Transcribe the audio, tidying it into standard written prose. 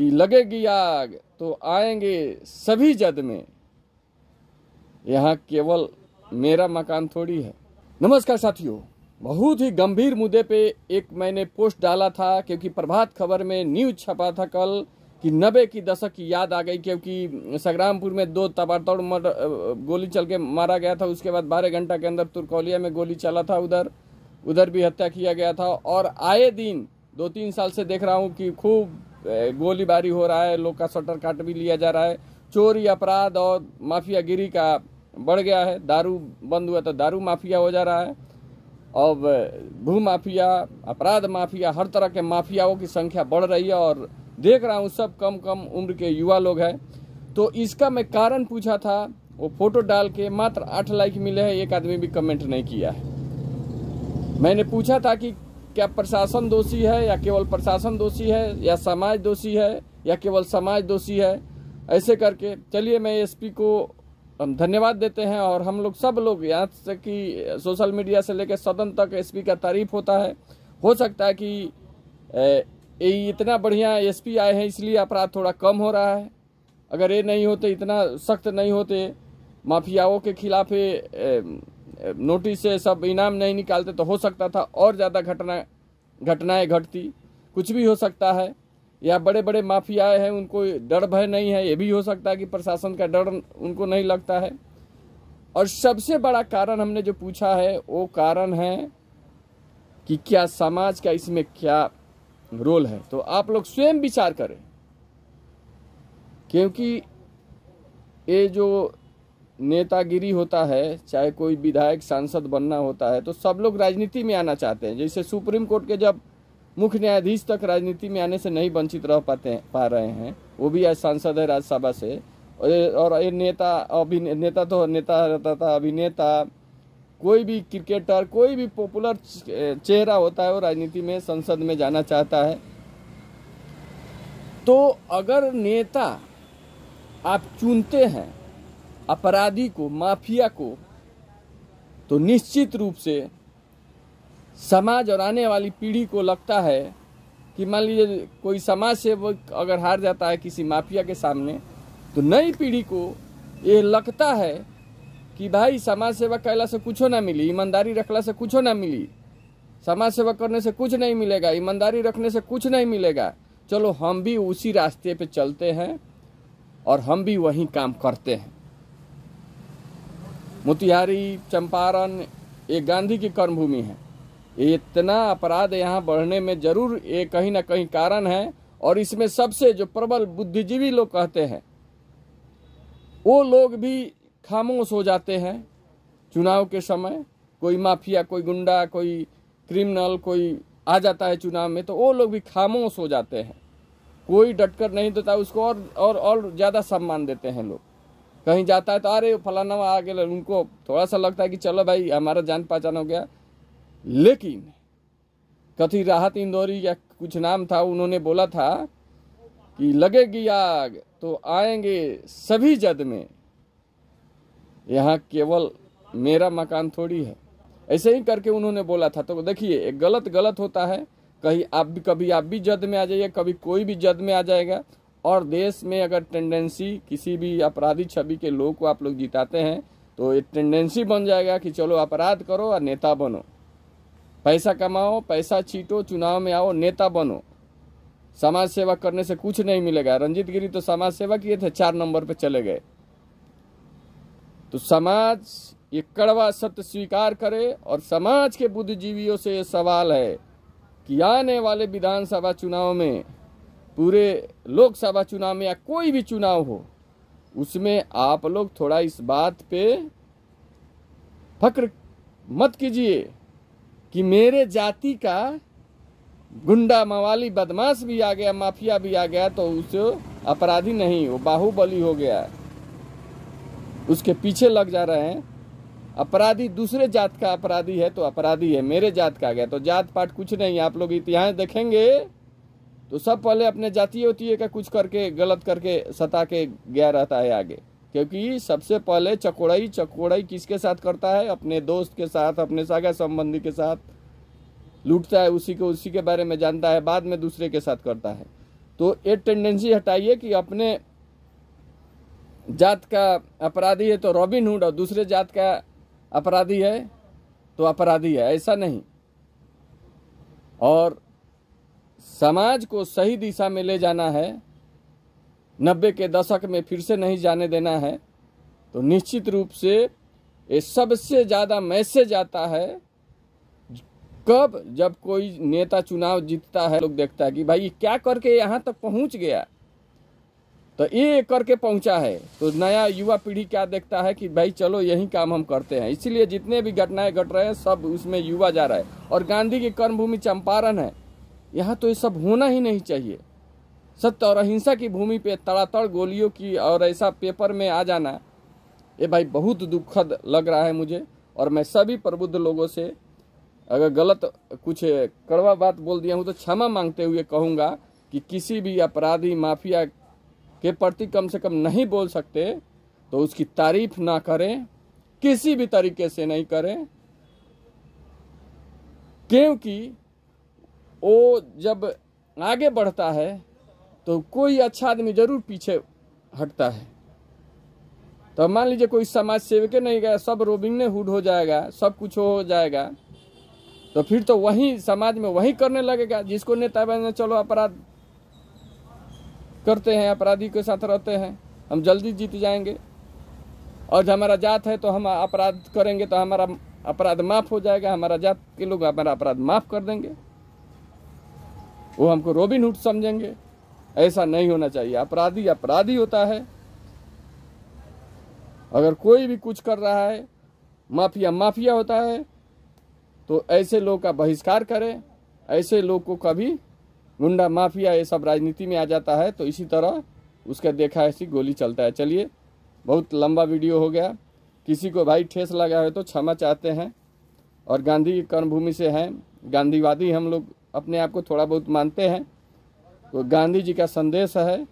कि लगेगी आग तो आएंगे सभी जद में, यहाँ केवल मेरा मकान थोड़ी है। नमस्कार साथियों, बहुत ही गंभीर मुद्दे पे एक मैंने पोस्ट डाला था, क्योंकि प्रभात खबर में न्यूज छपा था कल कि 90 की दशक की याद आ गई, क्योंकि संग्रामपुर में 2 ताबड़तोड़ गोली चल के मारा गया था। उसके बाद 12 घंटा के अंदर तुर्कौलिया में गोली चला था, उधर भी हत्या किया गया था। और आए दिन 2-3 साल से देख रहा हूँ कि खूब गोलीबारी हो रहा है, लोग का शटर काट भी लिया जा रहा है, चोरी अपराध और माफियागिरी का बढ़ गया है। दारू बंद हुआ तो दारू माफिया हो जा रहा है, और भू माफिया, अपराध माफिया, हर तरह के माफियाओं की संख्या बढ़ रही है। और देख रहा हूँ सब कम कम उम्र के युवा लोग हैं। तो इसका मैं कारण पूछा था, वो फोटो डाल के मात्र 8 लाइक मिले हैं, एक आदमी भी कमेंट नहीं किया है। मैंने पूछा था कि क्या प्रशासन दोषी है, या केवल प्रशासन दोषी है, या समाज दोषी है, या केवल समाज दोषी है, ऐसे करके। चलिए, मैं एसपी को हम धन्यवाद देते हैं, और हम लोग सब लोग यहाँ से कि सोशल मीडिया से लेकर सदन तक एसपी का तारीफ होता है। हो सकता है कि इतना बढ़िया एसपी आए हैं इसलिए अपराध थोड़ा कम हो रहा है। अगर ये नहीं होते, इतना सख्त नहीं होते, माफियाओं के खिलाफ नोटिस से सब इनाम नहीं निकालते, तो हो सकता था और ज़्यादा घटनाएं घटती। कुछ भी हो सकता है, या बड़े बड़े माफियाए हैं उनको डर भय नहीं है, ये भी हो सकता है कि प्रशासन का डर उनको नहीं लगता है। और सबसे बड़ा कारण हमने जो पूछा है वो कारण है कि क्या समाज का इसमें क्या रोल है। तो आप लोग स्वयं विचार करें, क्योंकि ये जो नेतागिरी होता है, चाहे कोई विधायक सांसद बनना होता है, तो सब लोग राजनीति में आना चाहते हैं। जैसे सुप्रीम कोर्ट के जब मुख्य न्यायाधीश तक राजनीति में आने से नहीं वंचित रह पा रहे हैं, वो भी आज सांसद है राज्यसभा से। और ये नेता तो नेता रहता था, अभिनेता, कोई भी क्रिकेटर, कोई भी पॉपुलर चेहरा होता है वो राजनीति में, संसद में जाना चाहता है। तो अगर नेता आप चुनते हैं अपराधी को, माफिया को, तो निश्चित रूप से समाज और आने वाली पीढ़ी को लगता है कि मान लीजिए कोई समाज सेवक अगर हार जाता है किसी माफिया के सामने, तो नई पीढ़ी को ये लगता है कि भाई समाज सेवा कैला से कुछ ना मिली, ईमानदारी रखला से कुछ ना मिली, समाज सेवा करने से कुछ नहीं मिलेगा, ईमानदारी रखने से कुछ नहीं मिलेगा। चलो हम भी उसी रास्ते पे चलते हैं और हम भी वही काम करते हैं। मोतिहारी, चंपारण, ये गांधी की कर्मभूमि है। इतना अपराध यहाँ बढ़ने में जरूर ये कहीं ना कहीं कारण है। और इसमें सबसे जो प्रबल बुद्धिजीवी लोग कहते हैं, वो लोग भी खामोश हो जाते हैं चुनाव के समय। कोई माफिया, कोई गुंडा, कोई क्रिमिनल कोई आ जाता है चुनाव में, तो वो लोग भी खामोश हो जाते हैं। कोई डटकर नहीं देता उसको, और ज़्यादा सम्मान देते हैं लोग। कहीं जाता है तो अरे फलाना आ गया, उनको थोड़ा सा लगता है कि चलो भाई हमारा जान पहचान हो गया। लेकिन कथी राहत इंदौरी या कुछ नाम था, उन्होंने बोला था कि लगेगी आग तो आएंगे सभी जद में, यहाँ केवल मेरा मकान थोड़ी है। ऐसे ही करके उन्होंने बोला था। तो देखिए, गलत होता है। कभी आप भी जद में आ जाइए, कभी कोई भी जद में आ जाएगा। और देश में अगर टेंडेंसी किसी भी अपराधी छवि के लोग को आप लोग जिताते हैं, तो ये टेंडेंसी बन जाएगा कि चलो अपराध करो और नेता बनो, पैसा कमाओ, पैसा छीटो, चुनाव में आओ, नेता बनो। समाज सेवा करने से कुछ नहीं मिलेगा। रंजीत गिरी तो समाज सेवा किए थे, 4 नंबर पे चले गए। तो समाज ये कड़वा सत्य स्वीकार करे। और समाज के बुद्धिजीवियों से ये सवाल है कि आने वाले विधानसभा चुनाव में, पूरे लोकसभा चुनाव में, या कोई भी चुनाव हो, उसमें आप लोग थोड़ा इस बात पे फक्र मत कीजिए कि मेरे जाति का गुंडा, मवाली, बदमाश भी आ गया, माफिया भी आ गया, तो उसे अपराधी नहीं, वो बाहुबली हो गया, उसके पीछे लग जा रहे हैं। अपराधी दूसरे जात का अपराधी है तो अपराधी है, मेरे जात का आ गया तो जात पात कुछ नहीं। आप लोग इतिहास देखेंगे तो सब पहले अपने जातीय होती का कुछ करके, गलत करके सता के गया रहता है आगे। क्योंकि सबसे पहले चकोड़ाई किसके साथ करता है? अपने दोस्त के साथ, अपने सगा संबंधी के साथ लूटता है, उसी के बारे में जानता है, बाद में दूसरे के साथ करता है। तो ये टेंडेंसी हटाइए कि अपने जात का अपराधी है तो रॉबिन हुड और दूसरे जात का अपराधी है तो अपराधी है, ऐसा नहीं। और समाज को सही दिशा में ले जाना है, 90 के दशक में फिर से नहीं जाने देना है, तो निश्चित रूप से ये सबसे ज़्यादा मैसेज आता है कब, जब कोई नेता चुनाव जीतता है, लोग देखता है कि भाई क्या करके यहाँ तक पहुँच गया, तो ये करके पहुँचा है। तो नया युवा पीढ़ी क्या देखता है कि भाई चलो यही काम हम करते हैं। इसीलिए जितने भी घटनाएं घट रहे हैं सब उसमें युवा जा रहा है। और गांधी की कर्मभूमि चंपारण है, यहाँ तो ये सब होना ही नहीं चाहिए। सत्य और अहिंसा की भूमि पे तड़ातड़ गोलियों की और ऐसा पेपर में आ जाना, ये भाई बहुत दुखद लग रहा है मुझे। और मैं सभी प्रबुद्ध लोगों से अगर गलत कुछ कड़वा बात बोल दिया हूँ तो क्षमा मांगते हुए कहूँगा कि किसी भी अपराधी माफिया के प्रति कम से कम नहीं बोल सकते तो उसकी तारीफ ना करें, किसी भी तरीके से नहीं करें, क्योंकि वो जब आगे बढ़ता है तो कोई अच्छा आदमी जरूर पीछे हटता है। तो मान लीजिए कोई समाज सेवक नहीं गया, सब रॉबिन हुड हो जाएगा, सब कुछ हो जाएगा, तो फिर तो वही समाज में वही करने लगेगा जिसको नेता बने, चलो अपराध करते हैं, अपराधी के साथ रहते हैं, हम जल्दी जीत जाएंगे, और हमारा जात है तो हम अपराध करेंगे तो हमारा अपराध माफ हो जाएगा, हमारा जात के लोग हमारा अपराध माफ कर देंगे, वो हमको रॉबिन हुड समझेंगे। ऐसा नहीं होना चाहिए। अपराधी अपराधी होता है। अगर कोई भी कुछ कर रहा है, माफिया माफिया होता है, तो ऐसे लोग का बहिष्कार करें। ऐसे लोग को कभी गुंडा माफिया ये सब राजनीति में आ जाता है तो इसी तरह उसका देखा ऐसी गोली चलता है। चलिए, बहुत लंबा वीडियो हो गया। किसी को भाई ठेस लगा है तो क्षमा चाहते हैं। और गांधी की कर्मभूमि से हैं, गांधीवादी हम लोग अपने आप को थोड़ा बहुत मानते हैं, तो गांधी जी का संदेश है